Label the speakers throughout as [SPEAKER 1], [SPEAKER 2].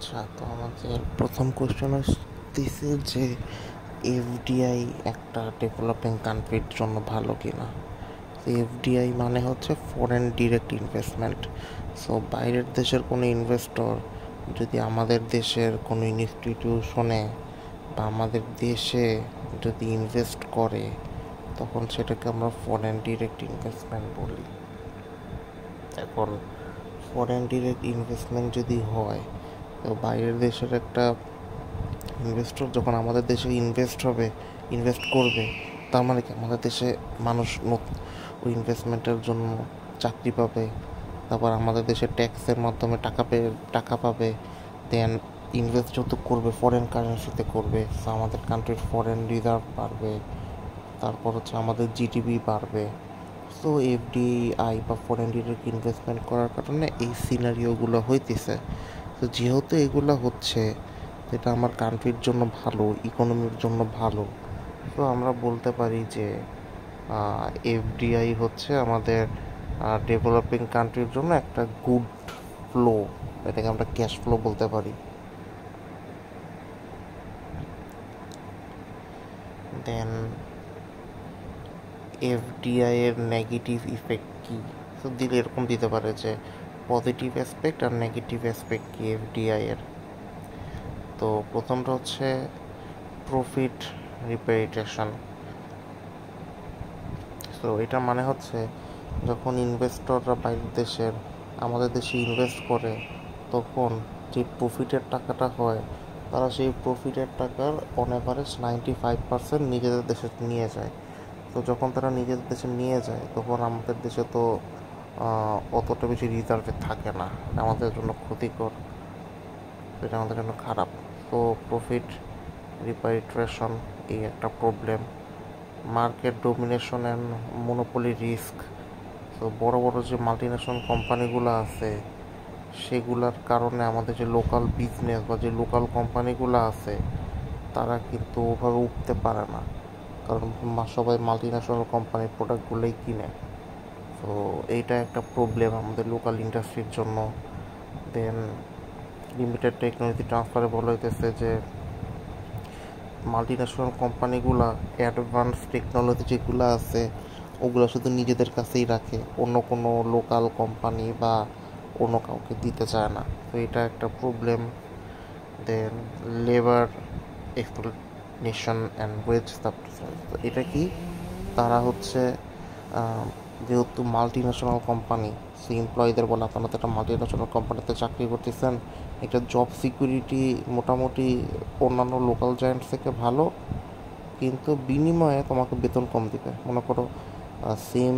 [SPEAKER 1] আচ্ছা, তো আমাদের প্রথম কোশ্চেন আসতেছে যে এফডিআই একটা ডেভেলপিং কান্ট্রির জন্য ভালো কিনা। তো এফডিআই মানে হচ্ছে ফরেন ডিরেক্ট ইনভেস্টমেন্ট। সো বাইরের দেশের কোনো ইনভেস্টর যদি আমাদের দেশের কোনো ইনস্টিটিউশনে বা আমাদের দেশে যদি ইনভেস্ট করে, তখন সেটাকে আমরা ফরেন ডিরেক্ট ইনভেস্টমেন্ট বলি। এখন ফরেন ডিরেক্ট ইনভেস্টমেন্ট যদি হয়, তো বাইরের দেশের একটা ইনভেস্টর যখন আমাদের দেশে ইনভেস্ট করবে, তার মানে কি আমাদের দেশে মানুষ ওই ইনভেস্টমেন্টের জন্য চাকরি পাবে। তারপর আমাদের দেশে ট্যাক্সের মাধ্যমে টাকা পাবে। দেন ইনভেস্ট যত করবে ফরেন কারেন্সিতে করবে, তো আমাদের কান্ট্রির ফরেন রিজার্ভ বাড়বে। তারপর হচ্ছে আমাদের জিডিপি বাড়বে। সো এফডিআই বা ফরেন ডিরেক্ট ইনভেস্টমেন্ট করার কারণে এই সিনারিওগুলো হইতেছে। তো যেহেতু এগুলো হচ্ছে, যেটা আমার কান্ট্রির জন্য ভালো, ইকোনমির জন্য ভালো, তো আমরা বলতে পারি যে এফডিআই হচ্ছে আমাদের ডেভেলপিং কান্ট্রির জন্য একটা গুড ফ্লো। এটাকে আমরা ক্যাশ ফ্লো বলতে পারি। দেন এফডিআই এর নেগেটিভ ইফেক্ট কী? তো দিলে এরকম দিতে পারে যে পজিটিভ অ্যাসপেক্ট আর নেগেটিভ অ্যাসপেক্ট কি এফডিআই এর। তো প্রথমটা হচ্ছে প্রফিট রিপারিটেশন। তো এটা মানে হচ্ছে যখন ইনভেস্টররা বাইরের দেশের আমাদের দেশে ইনভেস্ট করে, তখন যে প্রফিটের টাকাটা হয়, তারা সেই প্রফিটের টাকার অন অ্যাভারেজ 95% নিজেদের দেশে নিয়ে যায়। তো যখন তারা নিজেদের দেশে নিয়ে যায়, তখন আমাদের দেশে তো অতটা বেশি রিজার্ভে থাকে না। আমাদের জন্য ক্ষতিকর, এটা আমাদের জন্য খারাপ। তো প্রফিট রিপারিটেশন এই একটা problem. Market domination and monopoly risk. তো বড় বড় যে মাল্টিন্যাশনাল কোম্পানিগুলো আছে, সেগুলোর কারণে আমাদের যে লোকাল বিজনেস বা যে লোকাল কোম্পানিগুলো আছে, তারা কিন্তু ওভাবে উঠতে পারে না, কারণ সবাই মাল্টিন্যাশনাল কোম্পানির প্রোডাক্টগুলোই কিনে। তো এইটা একটা প্রবলেম আমাদের লোকাল ইন্ডাস্ট্রির জন্য। দেন লিমিটেড টেকনোলজি ট্রান্সফারে বলা হইতেছে যে মাল্টিন্যাশনাল কোম্পানিগুলো অ্যাডভান্স টেকনোলজি যেগুলো আছে, ওগুলো শুধু নিজেদের কাছেই রাখে, অন্য কোনো লোকাল কোম্পানি বা অন্য কাউকে দিতে চায় না। তো এটা একটা problem. Then labour exploitation and wage substitution. তো এটা কি, তারা হচ্ছে যেহেতু মাল্টি ন্যাশনাল কোম্পানি, সেই এমপ্লয়ীদের বলে আপনারা তো একটা মাল্টি ন্যাশনাল কোম্পানিতে চাকরি করতেছেন, এটা জব সিকিউরিটি মোটামুটি অন্যান্য লোকাল জায়ান্টস থেকে ভালো, কিন্তু বিনিময়ে তোমাকে বেতন কম দিবে। মনে করো সেম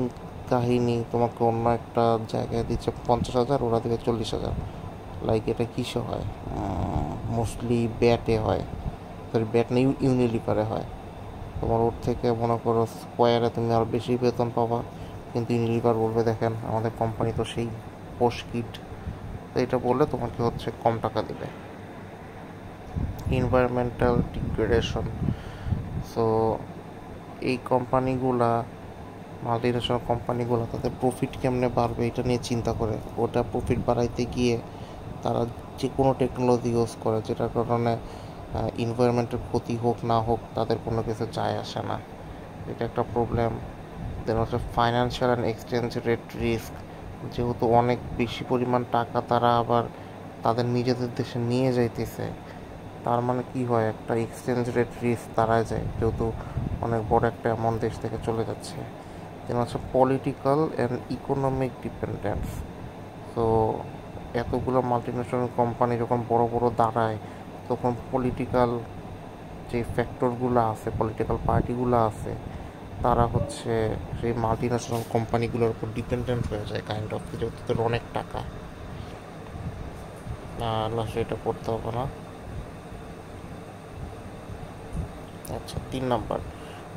[SPEAKER 1] কাহিনী তোমাকে অন্য একটা জায়গায় দিচ্ছে 50,000, ওরা দিবে 40,000। লাইক এটা কিসে হয়? মোস্টলি ব্যাটে হয়। সরি, ব্যাট না, ইউনিলিভারে হয়। তোমার ওর থেকে মনে করো স্কোয়ারে তুমি আরও বেশি বেতন পাবা, কিন্তু ইউনিলিভার বলবে দেখেন আমাদের কোম্পানি তো সেই পোস্ট কিট, তো এটা বললে তোমাকে হচ্ছে কম টাকা দেবে। Environmental degradation. সো এই কোম্পানিগুলা, মাল্টিনেশনাল কোম্পানিগুলো তাদের প্রফিট কেমনে বাড়বে এটা নিয়ে চিন্তা করে। ওটা প্রফিট বাড়াইতে গিয়ে তারা যে কোনো টেকনোলজি ইউজ করে, যেটার কারণে এনভায়রনমেন্টের ক্ষতি হোক না হোক তাদের কোনো কিছু যায় আসে না। এটা একটা প্রবলেম। দেন হচ্ছে financial and exchange rate risk. যেহেতু অনেক বেশি পরিমাণ টাকা তারা আবার তাদের নিজেদের দেশে নিয়ে যাইতেছে, তার মানে কি হয়, একটা এক্সচেঞ্জ রেট রিস্ক তারা যায়, যেহেতু অনেক বড় একটা অ্যামাউন্ট দেশ থেকে চলে যাচ্ছে। দেন হচ্ছে পলিটিক্যাল অ্যান্ড ইকোনমিক ডিপেন্ডেন্স। তো এতগুলো মাল্টিন্যাশনাল কোম্পানি যখন বড় বড় দাঁড়ায়, তখন পলিটিক্যাল যে ফ্যাক্টরগুলো আছে, পলিটিক্যাল পার্টিগুলো আছে, তারা হচ্ছে সেই মাল্টিন্যাশনাল কোম্পানিগুলোর উপর ডিপেন্ডেন্ট হয়ে যায় কাইন্ড অফ, যেহেতু তাদের অনেক টাকা। না, সেটা করতে হবে না। আচ্ছা, 3 number,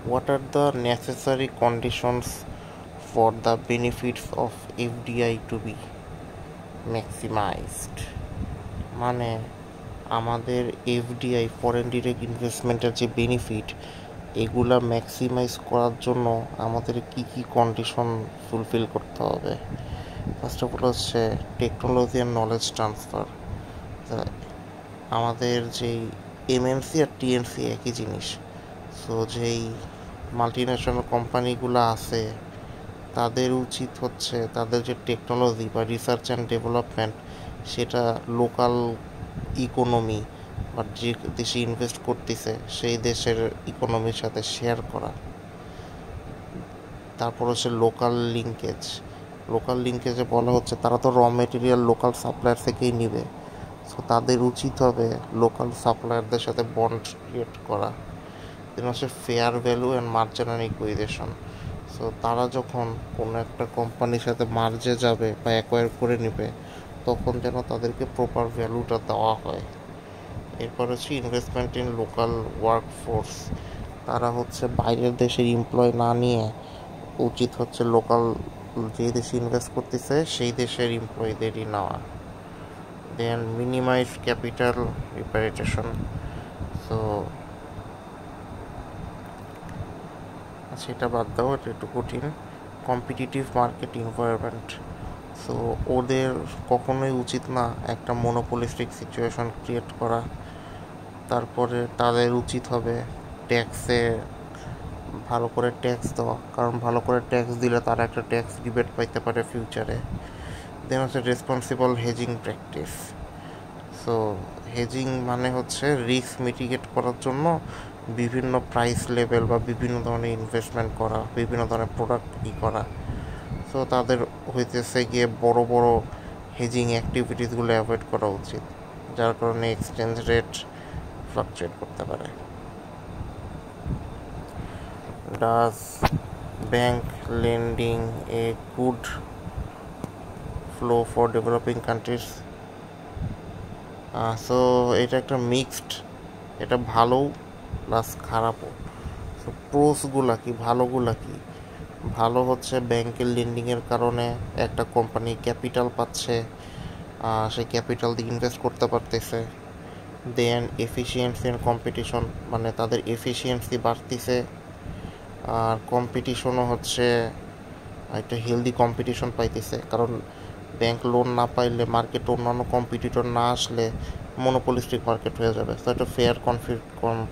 [SPEAKER 1] what are the necessary conditions for the benefits of FDI to be maximised. মানে আমাদের এফডিআই ফরেন ডিরেক্ট ইনভেস্টমেন্টের যে বেনিফিট, এগুলা ম্যাক্সিমাইজ করার জন্য আমাদের কি কি কন্ডিশন ফুলফিল করতে হবে। ফার্স্ট অফ অল হচ্ছে টেকনোলজি অ্যান্ড নলেজ ট্রান্সফার। আমাদের যেই এমএনসি আর টিএনসি একই জিনিস। সো যেই মাল্টিন্যাশনাল কোম্পানিগুলো আছে তাদের উচিত হচ্ছে তাদের যে টেকনোলজি বা রিসার্চ অ্যান্ড ডেভেলপমেন্ট সেটা লোকাল ইকোনমি বা যে দেশে ইনভেস্ট করতেছে সেই দেশের ইকোনমির সাথে শেয়ার করা। তারপর হচ্ছে লোকাল লিঙ্কেজে বলা হচ্ছে তারা তো র মেটেরিয়াল লোকাল সাপ্লায়ার থেকেই নিবে। সো তাদের উচিত হবে লোকাল সাপ্লায়ারদের সাথে বন্ড ক্রিয়েট করা। দেন হচ্ছে fair value and marginal equalisation. So তারা যখন কোনো একটা কোম্পানির সাথে মার্জে যাবে বা অ্যাকোয়ার করে নেবে তখন যেন তাদেরকে প্রপার ভ্যালুটা দেওয়া হয়। এরপর হচ্ছে ইনভেস্টমেন্ট ইন লোকাল ওয়ার্কফোর্স। তারা হচ্ছে বাইরের দেশের এমপ্লয় না নিয়ে উচিত হচ্ছে লোকাল যে দেশে ইনভেস্ট করতেছে সেই দেশের এমপ্লয়ীদেরই নেওয়া। দেন মিনিমাইজ ক্যাপিটাল রিপারেটেশন। সো আচ্ছা এটা বাদ দাও, এটা একটু কঠিন। Competitive market environment. সো ওদের কখনোই উচিত না একটা মনোপলিস্টিক সিচুয়েশন ক্রিয়েট করা। তারপরে তাদের উচিত হবে ট্যাক্সে ভালো করে ট্যাক্স দেওয়া, কারণ ভালো করে ট্যাক্স দিলে তারা একটা ট্যাক্স রিবেট পাইতে পারে ফিউচারে। দেন হচ্ছে responsible hedging practice. So hedging মানে হচ্ছে রিস্ক মিটিগেট করার জন্য বিভিন্ন প্রাইস লেভেল বা বিভিন্ন ধরনের ইনভেস্টমেন্ট করা, বিভিন্ন ধরনের প্রোডাক্ট করা। সো তাদের হইতেছে গিয়ে বড় বড় হেজিং অ্যাক্টিভিটিসগুলো অ্যাভয়েড করা উচিত, যার কারণে এক্সচেঞ্জ রেট ফ্লাকচুয়েট করতে পারে। Does bank lending a good flow for developing countries? So এটা একটা মিক্সড, এটা ভালো প্লাস খারাপও। সো প্রোসগুলা কি, ভালোগুলা কি? ভালো হচ্ছে ব্যাংকের লেন্ডিংয়ের কারণে একটা কোম্পানি ক্যাপিটাল পাচ্ছে, সেই ক্যাপিটাল দিয়ে ইনভেস্ট করতে পারতেছে। দেন এফিসিয়েন্সি অ্যান্ড কম্পিটিশন, মানে তাদের এফিসিয়েন্সি বাড়তিছে। আর কম্পিটিশনও হচ্ছে একটা হেলদি কম্পিটিশন পাইতেছে, কারণ ব্যাংক লোন না পাইলে মার্কেটে অন্যান্য কম্পিটিটর না আসলে মনোপলিস্টিক মার্কেট হয়ে যাবে। তো একটা ফেয়ার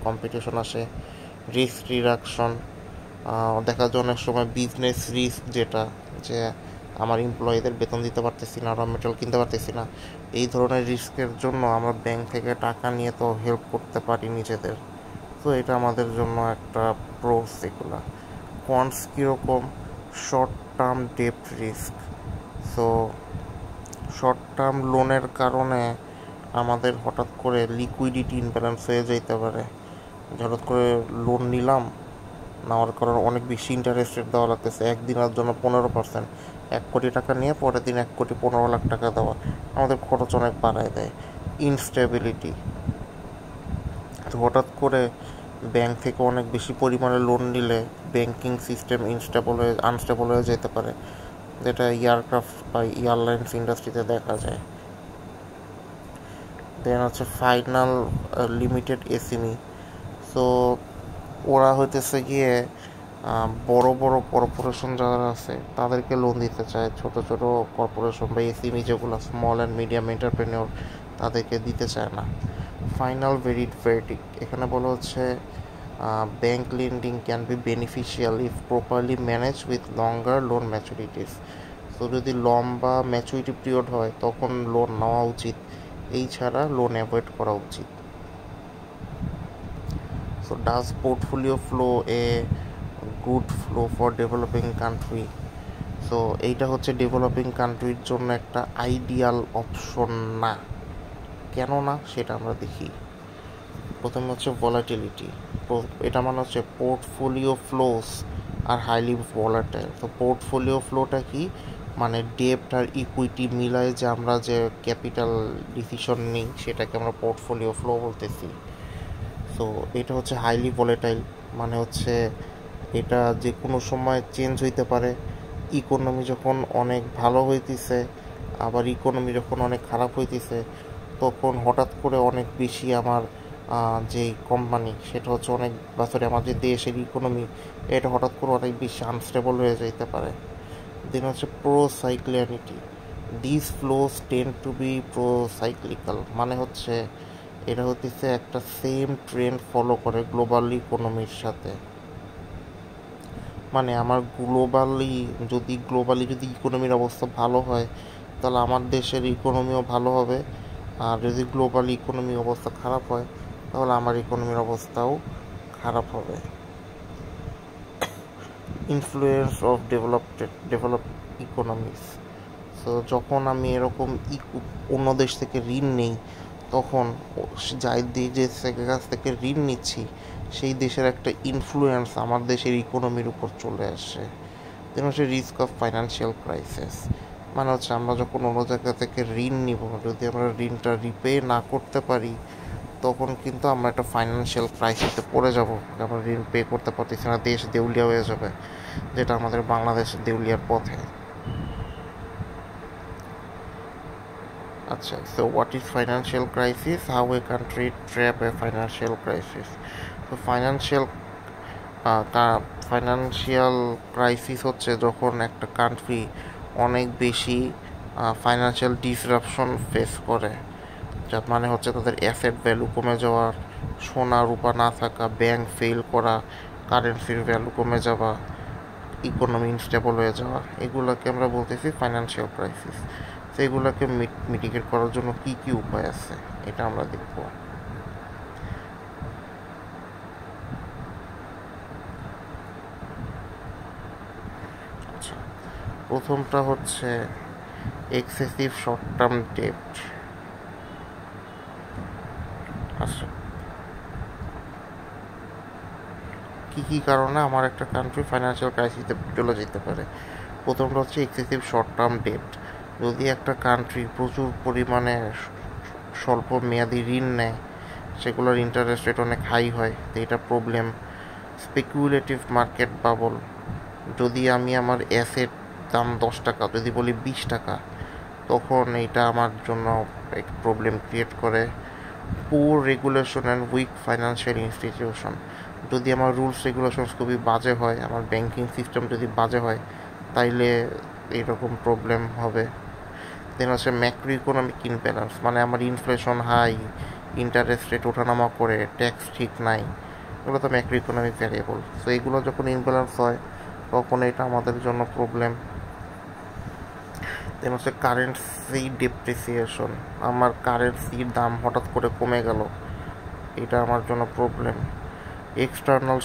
[SPEAKER 1] কম্পিটিশন আসে। রিস্ক রিডাকশন, দেখা যায় অনেক সময় বিজনেস রিস্ক, যেটা যে আমার এমপ্লয়ীদের বেতন দিতে পারতেছি না, র মেটেরিয়াল কিনতে পারতেছি না, এই ধরনের রিস্কের জন্য আমরা ব্যাংক থেকে টাকা নিয়ে তো হেল্প করতে পারি নিজেদের। তো এটা আমাদের জন্য একটা প্রোস। এগুলা কনস কীরকম? Short term debt risk. So short term লোনের কারণে আমাদের হঠাৎ করে লিকুইডিটি ইনব্যালেন্স হয়ে যেতে পারে। হঠাৎ করে লোন নিলাম, নেওয়ার কারণে অনেক বেশি ইন্টারেস্ট রেট দেওয়া লাগতেছে, একদিনের জন্য 15%। 1 কোটি টাকা নিয়ে পরের দিন 1,15,00,000 টাকা দেওয়া আমাদের খরচ অনেক বাড়ায় দেয়। ইনস্টেবিলিটি, তো হঠাৎ করে ব্যাংক থেকে অনেক বেশি পরিমাণে লোন নিলে ব্যাংকিং সিস্টেম আনস্টেবল হয়ে যেতে পারে, যেটা এয়ারক্রাফট বা এয়ারলাইন্স ইন্ডাস্ট্রিতে দেখা যায়। দেন হচ্ছে ফাইনাল লিমিটেড এসএমই। সো ওরা হইতেছে গিয়ে বড় বড় কর্পোরেশন যারা আছে তাদেরকে লোন দিতে চায়, ছোট ছোট কর্পোরেশন বা এসএমই যেগুলো স্মল অ্যান্ড মিডিয়াম এন্টারপ্রেনিওর তাদেরকে দিতে চায় না। ফাইনাল ভেরিডিক্ট, এখানে বলা হচ্ছে bank lending can be beneficial if properly manage with longer loan maturities. তো যদি লম্বা ম্যাচুরিটি পিরিয়ড হয় তখন লোন নেওয়া উচিত, এই ছাড়া লোন অ্যাভয়েড করা উচিত। So does portfolio flow a good flow for developing country? So এইটা হচ্ছে ডেভেলপিং কান্ট্রির জন্য একটা আইডিয়াল অপশন না। কেন না সেটা আমরা দেখি। প্রথমে হচ্ছে ভলাটিলিটি। এটা মানে হচ্ছে portfolio flows are highly volatile. তো পোর্টফোলিও ফ্লোটা কি, মানে ডেপ্ট আর ইকুইটি মিলায় যে আমরা যে ক্যাপিটাল ডিসিশন নিই সেটাকে আমরা পোর্টফোলিও ফ্লো বলতেছি। সো এটা হচ্ছে হাইলি ভলাটাইল, মানে হচ্ছে এটা যে কোনো সময় চেঞ্জ হইতে পারে। ইকোনমি যখন অনেক ভালো হইতেছে আবার ইকোনমি যখন অনেক খারাপ হইতেছে তখন হঠাৎ করে অনেক বেশি আমার যে কোম্পানি সেটা হচ্ছে অনেক বছরে আমার যে দেশের ইকোনমি এটা হঠাৎ করে অনেক বেশি আনস্টেবল হয়ে যেতে পারে। দেন হচ্ছে procyclicality. This flows tend to be procyclical, মানে হচ্ছে এটা হচ্ছে একটা সেম ট্রেন্ড ফলো করে গ্লোবাল ইকোনমির সাথে। মানে আমার গ্লোবালি যদি ইকোনমির অবস্থা ভালো হয়, তাহলে আমার দেশের ইকোনমিও ভালো হবে। আর যদি গ্লোবাল ইকোনমি অবস্থা খারাপ হয়, তাহলে আমার ইকোনমির অবস্থাও খারাপ হবে। Influence of develop economies. So যখন আমি এরকম অন্য দেশ থেকে ঋণ নেই, তখন যে দেশের কাছ থেকে ঋণ নিচ্ছি, সেই দেশের একটা ইনফ্লুয়েন্স আমার দেশের ইকোনমির উপর চলে আসে। দেন হচ্ছে রিস্ক অফ ফাইন্যান্সিয়াল ক্রাইসিস। মানে হচ্ছে আমরা যখন অন্য জায়গা থেকে ঋণ নিব, যদি আমরা ঋণটা রিপে না করতে পারি, তখন কিন্তু আমরা একটা ফাইন্যান্সিয়াল ক্রাইসিসে পড়ে যাব। আমরা ঋণ পে করতে পারতেছি না, দেশ দেউলিয়া হয়ে যাবে, যেটা আমাদের বাংলাদেশ দেউলিয়ার পথে। আচ্ছা, so what is financial crisis, how a country trap A financial crisis. তো ফাইন্যান্সিয়াল ক্রাইসিস হচ্ছে যখন একটা কান্ট্রি অনেক বেশি ফাইন্যান্সিয়াল ডিসরাপশন ফেস করে। যার মানে হচ্ছে তাদের অ্যাসেট ভ্যালু কমে যাওয়ার, সোনা রূপা না থাকা, ব্যাংক ফেল করা, কারেন্সির ভ্যালু কমে যাওয়া, ইকোনমি ইনস্টেবল হয়ে যাওয়া, এগুলোকে আমরা বলতেছি ফাইন্যান্সিয়াল ক্রাইসিস। তো এগুলোকে মিটিগেট করার জন্য কি কি উপায় আছে, এটা আমরা দেখব। আচ্ছা, প্রথমটা হচ্ছে এক্সেসিভ শর্ট টার্ম ডেট। আচ্ছা, কী কী কারণে আমার একটা কান্ট্রি ফাইন্যান্সিয়াল ক্রাইসিসে চলে যেতে পারে। প্রথমটা হচ্ছে এক্সেসিভ শর্ট টার্ম ডেট। যদি একটা কান্ট্রি প্রচুর পরিমাণে স্বল্প মেয়াদি ঋণ নেয়, সেগুলোর ইন্টারেস্ট রেট অনেক হাই হয়, তো এটা প্রবলেম। Speculative market bubble. যদি আমি আমার অ্যাসেট দাম 10 টাকা যদি বলি 20 টাকা, তখন এটা আমার জন্য এক প্রবলেম ক্রিয়েট করে। Poor regulation and weak financial institution. যদি আমার রুলস রেগুলেশনস খুবই বাজে হয়, আমার ব্যাংকিং সিস্টেম যদি বাজে হয়, তাইলে এইরকম প্রবলেম হবে। দেন হচ্ছে ম্যাক্রো ইকোনমিক ইমব্যালেন্স। মানে আমার ইনফ্লেশন হাই, ইন্টারেস্ট রেট ওঠানামা করে, ট্যাক্স ঠিক নাই, এগুলো তো ম্যাক্রো ইকোনমিক ভ্যারিয়েবল। সো এগুলো যখন ইমব্যালেন্স হয়, তখন এটা আমাদের জন্য প্রবলেম। দেন হচ্ছে কারেন্সি ডেপ্রিসিয়েশন। আমার কারেন্সির দাম হঠাৎ করে কমে গেল, এটা আমার জন্য প্রবলেম। এক্সটার্নাল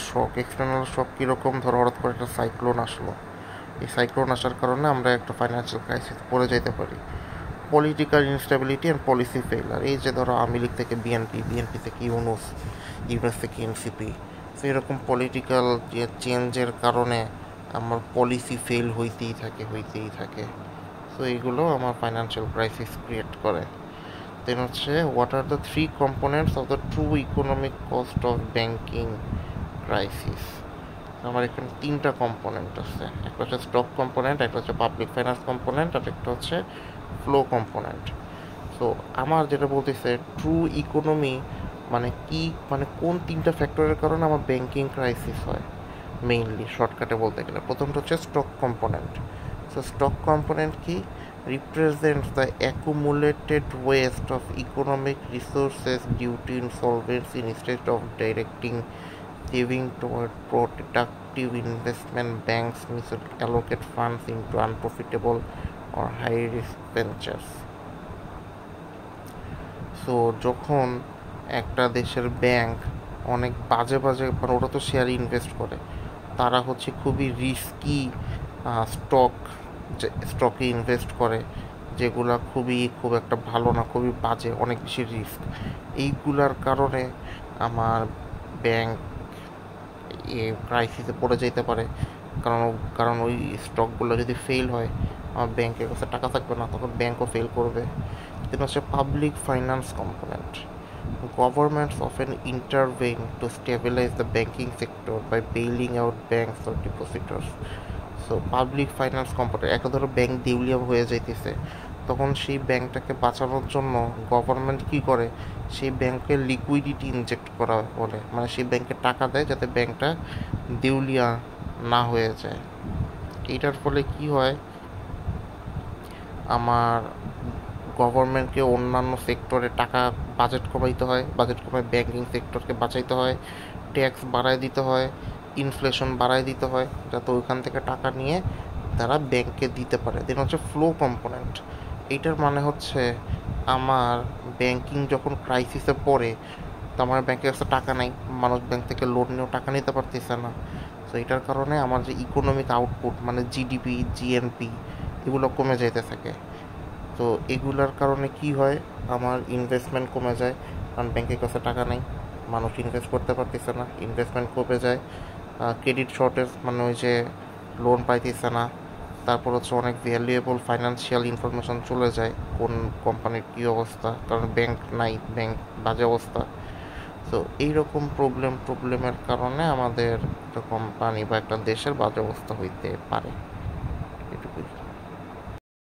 [SPEAKER 1] শক কীরকম, ধরো হঠাৎ করে একটা সাইক্লোন আসলো, এই সাইক্লোন আসার কারণে আমরা একটা ফাইন্যান্সিয়াল ক্রাইসিস পড়ে যেতে পারি। Political instability and policy failure. এই যে ধরো আওয়ামী লীগ থেকে বিএনপি থেকে ইউনুস থেকে এনসিপি, তো এরকম পলিটিক্যাল যে চেঞ্জের কারণে আমার পলিসি ফেল হইতেই থাকে। সো এইগুলো আমার ফাইন্যান্সিয়াল ক্রাইসিস ক্রিয়েট করে। দেন হচ্ছে what are the 3 components of the true economic cost of banking crisis. আমার এখানে 3টা কম্পোনেন্ট আছে। একটা হচ্ছে স্টক কম্পোনেন্ট, একটা হচ্ছে পাবলিক ফাইন্যান্স কম্পোনেন্ট, আর একটা হচ্ছে ফ্লো কম্পোনেন্ট। সো আমার যেটা বলতেছে ট্রু ইকোনমি মানে কি, মানে কোন 3টা ফ্যাক্টরের কারণে আমার ব্যাংকিং ক্রাইসিস হয়। মেইনলি শর্টকাটে বলতে গেলে প্রথমটা হচ্ছে stock component. So stock component কি, represents the accumulated waste of economic resources due to insolvency instead of directing saving toward productive investment. Banks misallocate funds into unprofitable or high risk ventures. So যখন একটা দেশের bank অনেক বাজে মানে ওরা তো শেয়ারে ইনভেস্ট করে, তারা হচ্ছে খুবই রিস্কি স্টকে ইনভেস্ট করে, যেগুলা খুব একটা ভালো না, খুবই বাজে, অনেক বেশি রিস্ক। এইগুলার কারণে আমার ব্যাংক ক্রাইসিসে পড়ে যেতে পারে। কারণ ওই স্টকগুলো যদি ফেল হয়, আমার ব্যাংকের কাছে টাকা থাকবে না, তখন ব্যাংকও ফেল করবে। দেন হচ্ছে public finance component. Governments often intervene to stabilize the banking sector by bailing out banks or depositors. So public finance component, একটা ধরো ব্যাংক দেউলিয়া হয়ে যাইতেছে, তখন সেই ব্যাংকটাকে বাঁচানোর জন্য গভর্নমেন্ট কী করে, সেই ব্যাংকে লিকুইডিটি ইনজেক্ট করা বলে, মানে সেই ব্যাংকে টাকা দেয় যাতে ব্যাংকটা দেউলিয়া না হয়ে যায়। এইটার ফলে কি হয়, আমার গভর্নমেন্টকে অন্যান্য সেক্টরে টাকা বাজেট কমাইতে হয়, বাজেট কমায় ব্যাঙ্কিং সেক্টরকে বাঁচাইতে হয়, ট্যাক্স বাড়ায় দিতে হয়, ইনফ্লেশন বাড়ায় দিতে হয়, যাতে ওইখান থেকে টাকা নিয়ে তারা ব্যাংকে দিতে পারে। দেন হচ্ছে ফ্লো কম্পোনেন্ট। এইটার মানে হচ্ছে আমার ব্যাংকিং যখন ক্রাইসিসে পড়ে, তো আমার ব্যাংকের কাছে টাকা নাই, মানুষ ব্যাংক থেকে লোন নিয়েও টাকা নিতে পারতেছে না। তো এটার কারণে আমার যে ইকোনমিক আউটপুট মানে জিডিপি, জিএনপি এগুলো কমে যাইতে থাকে। তো এগুলার কারণে কি হয়, আমার ইনভেস্টমেন্ট কমে যায়, কারণ ব্যাংকের কাছে টাকা নেই, মানুষ ইনভেস্ট করতে পারতেছে না, ইনভেস্টমেন্ট কমে যায়। ক্রেডিট শর্টেজ মানে ওই যে লোন পাইতেছে না। তারপর হচ্ছে অনেক ভ্যালুয়েবল ফাইন্যান্সিয়াল ইনফরমেশন চলে যায়, কোন কোম্পানির কী অবস্থা, কারণ ব্যাংক নাই, ব্যাংক বাজে অবস্থা। তো এইরকম প্রবলেমের কারণে আমাদের একটা কোম্পানি বা একটা দেশের বাজে অবস্থা হইতে পারে।